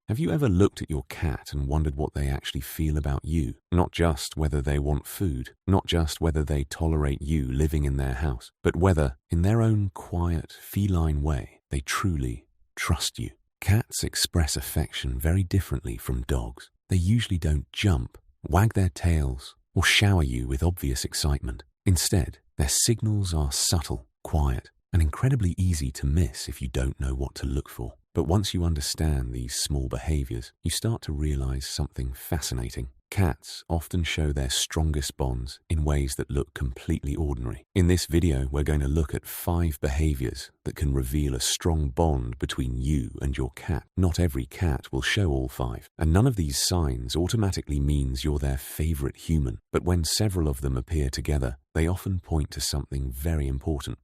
Have you ever looked at your cat and wondered what they actually feel about you? Not just whether they want food, not just whether they tolerate you living in their house, but whether, in their own quiet, feline way, they truly trust you. Cats express affection very differently from dogs. They usually don't jump, wag their tails, or shower you with obvious excitement. Instead, their signals are subtle, quiet, and incredibly easy to miss if you don't know what to look for. But once you understand these small behaviors, you start to realize something fascinating. Cats often show their strongest bonds in ways that look completely ordinary. In this video, we're going to look at 5 behaviors that can reveal a strong bond between you and your cat. Not every cat will show all 5, and none of these signs automatically means you're their favorite human. But when several of them appear together, they often point to something very important: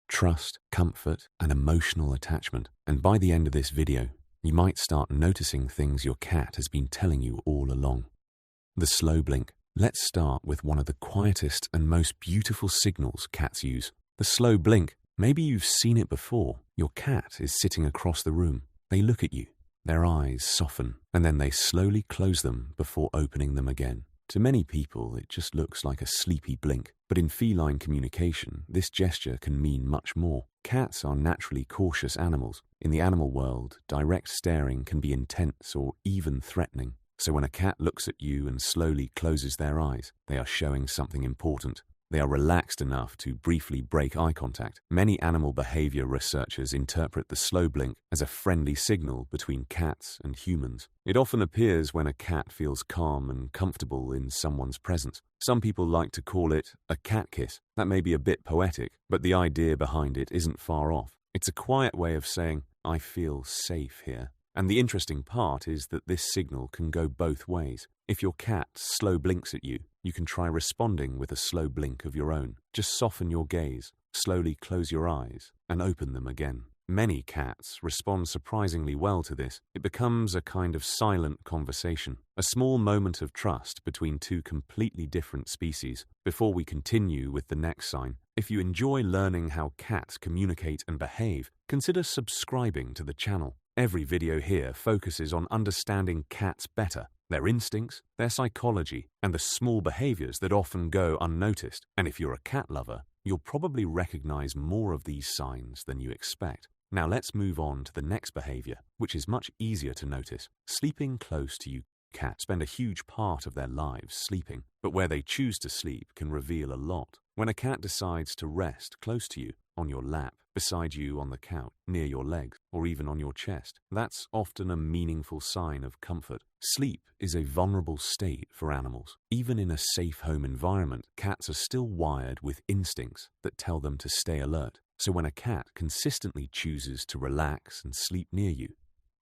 trust, comfort, and emotional attachment. And by the end of this video, you might start noticing things your cat has been telling you all along. The slow blink. Let's start with one of the quietest and most beautiful signals cats use. The slow blink. Maybe you've seen it before. Your cat is sitting across the room. They look at you. Their eyes soften, and then they slowly close them before opening them again. To many people, it just looks like a sleepy blink, but in feline communication, this gesture can mean much more. Cats are naturally cautious animals. In the animal world, direct staring can be intense or even threatening. So when a cat looks at you and slowly closes their eyes, they are showing something important. They are relaxed enough to briefly break eye contact. Many animal behavior researchers interpret the slow blink as a friendly signal between cats and humans. It often appears when a cat feels calm and comfortable in someone's presence. Some people like to call it a cat kiss. That may be a bit poetic, but the idea behind it isn't far off. It's a quiet way of saying, "I feel safe here." And the interesting part is that this signal can go both ways. If your cat slow blinks at you, you can try responding with a slow blink of your own. Just soften your gaze, slowly close your eyes, and open them again. Many cats respond surprisingly well to this. It becomes a kind of silent conversation, a small moment of trust between 2 completely different species. Before we continue with the next sign, if you enjoy learning how cats communicate and behave, consider subscribing to the channel. Every video here focuses on understanding cats better, their instincts, their psychology, and the small behaviors that often go unnoticed. And if you're a cat lover, you'll probably recognize more of these signs than you expect. Now let's move on to the next behavior, which is much easier to notice: sleeping close to you. Cats spend a huge part of their lives sleeping, but where they choose to sleep can reveal a lot. When a cat decides to rest close to you, on your lap, beside you on the couch, near your legs, or even on your chest, that's often a meaningful sign of comfort. Sleep is a vulnerable state for animals. Even in a safe home environment, cats are still wired with instincts that tell them to stay alert. So when a cat consistently chooses to relax and sleep near you,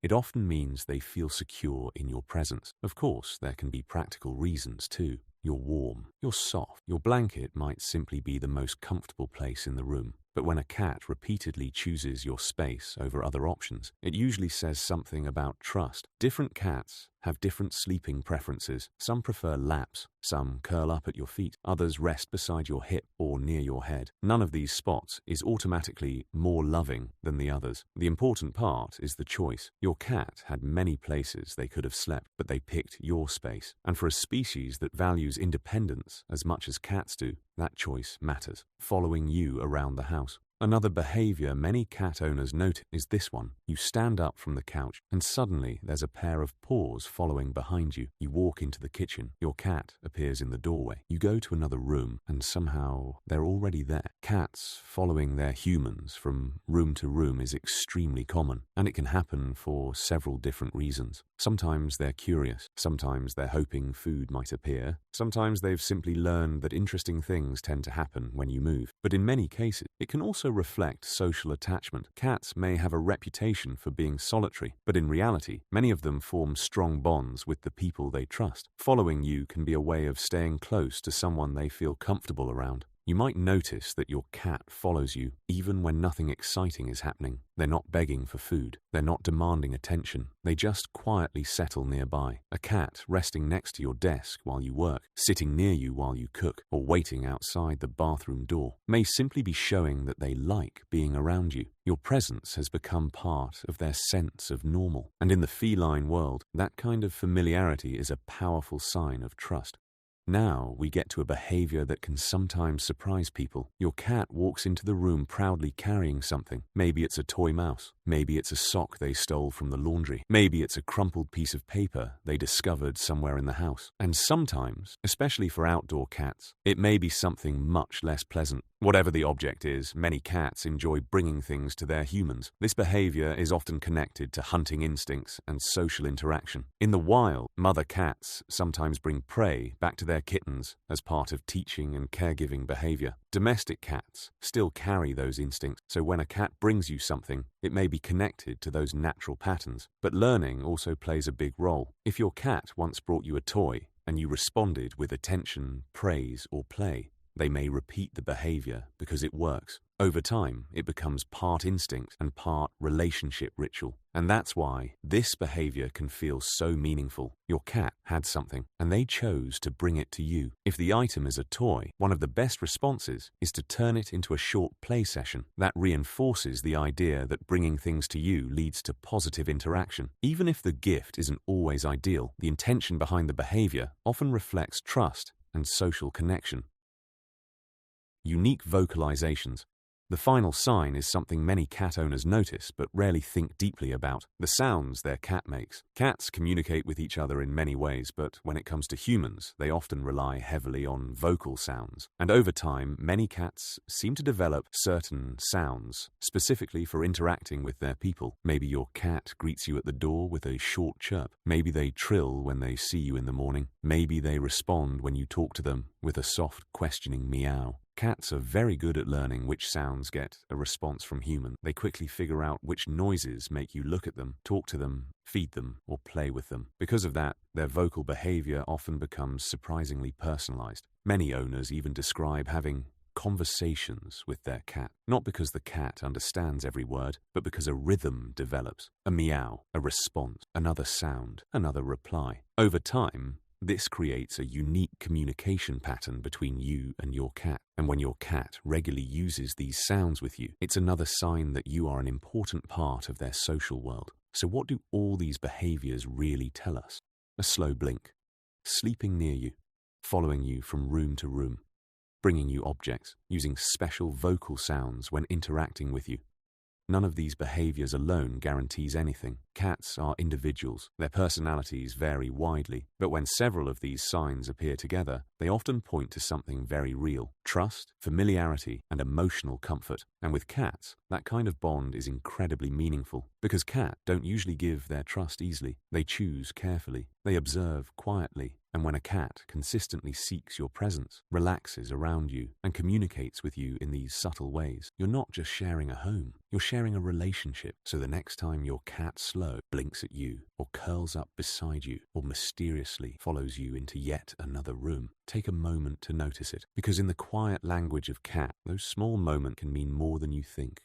it often means they feel secure in your presence. Of course, there can be practical reasons too. You're warm, you're soft. Your blanket might simply be the most comfortable place in the room. But when a cat repeatedly chooses your space over other options, it usually says something about trust. Different cats have different sleeping preferences. Some prefer laps, some curl up at your feet, others rest beside your hip or near your head. None of these spots is automatically more loving than the others. The important part is the choice. Your cat had many places they could have slept, but they picked your space. And for a species that values independence as much as cats do, that choice matters. Following you around the house. Another behavior many cat owners note is this one. You stand up from the couch and suddenly there's a pair of paws following behind you. You walk into the kitchen. Your cat appears in the doorway. You go to another room and somehow they're already there. Cats following their humans from room to room is extremely common, and it can happen for several different reasons. Sometimes they're curious. Sometimes they're hoping food might appear. Sometimes they've simply learned that interesting things tend to happen when you move. But in many cases, it can also reflect social attachment. Cats may have a reputation for being solitary, but in reality, many of them form strong bonds with the people they trust. Following you can be a way of staying close to someone they feel comfortable around. You might notice that your cat follows you even when nothing exciting is happening. They're not begging for food. They're not demanding attention. They just quietly settle nearby. A cat resting next to your desk while you work, sitting near you while you cook, or waiting outside the bathroom door may simply be showing that they like being around you. Your presence has become part of their sense of normal. And in the feline world, that kind of familiarity is a powerful sign of trust. Now we get to a behavior that can sometimes surprise people. Your cat walks into the room proudly carrying something. Maybe it's a toy mouse. Maybe it's a sock they stole from the laundry. Maybe it's a crumpled piece of paper they discovered somewhere in the house. And sometimes, especially for outdoor cats, it may be something much less pleasant. Whatever the object is, many cats enjoy bringing things to their humans. This behavior is often connected to hunting instincts and social interaction. In the wild, mother cats sometimes bring prey back to their kittens as part of teaching and caregiving behavior. Domestic cats still carry those instincts, so when a cat brings you something, it may be connected to those natural patterns. But learning also plays a big role. If your cat once brought you a toy and you responded with attention, praise, or play, they may repeat the behavior because it works. Over time, it becomes part instinct and part relationship ritual. And that's why this behavior can feel so meaningful. Your cat had something, and they chose to bring it to you. If the item is a toy, one of the best responses is to turn it into a short play session. That reinforces the idea that bringing things to you leads to positive interaction. Even if the gift isn't always ideal, the intention behind the behavior often reflects trust and social connection. Unique vocalizations. The final sign is something many cat owners notice but rarely think deeply about: the sounds their cat makes. Cats communicate with each other in many ways, but when it comes to humans, they often rely heavily on vocal sounds. And over time, many cats seem to develop certain sounds specifically for interacting with their people. Maybe your cat greets you at the door with a short chirp. Maybe they trill when they see you in the morning. Maybe they respond when you talk to them with a soft, questioning meow. Cats are very good at learning which sounds get a response from humans. They quickly figure out which noises make you look at them, talk to them, feed them, or play with them. Because of that, their vocal behavior often becomes surprisingly personalized. Many owners even describe having conversations with their cat, not because the cat understands every word, but because a rhythm develops. A meow, a response, another sound, another reply. Over time, this creates a unique communication pattern between you and your cat. And when your cat regularly uses these sounds with you, it's another sign that you are an important part of their social world. So what do all these behaviors really tell us? A slow blink, sleeping near you, following you from room to room, bringing you objects, using special vocal sounds when interacting with you. None of these behaviors alone guarantees anything. Cats are individuals. Their personalities vary widely, but when several of these signs appear together, they often point to something very real: trust, familiarity, and emotional comfort. And with cats, that kind of bond is incredibly meaningful, because cats don't usually give their trust easily. They choose carefully. They observe quietly. And when a cat consistently seeks your presence, relaxes around you, and communicates with you in these subtle ways, you're not just sharing a home, you're sharing a relationship. So the next time your cat slow blinks at you, or curls up beside you, or mysteriously follows you into yet another room, take a moment to notice it. Because in the quiet language of cat, those small moments can mean more than you think.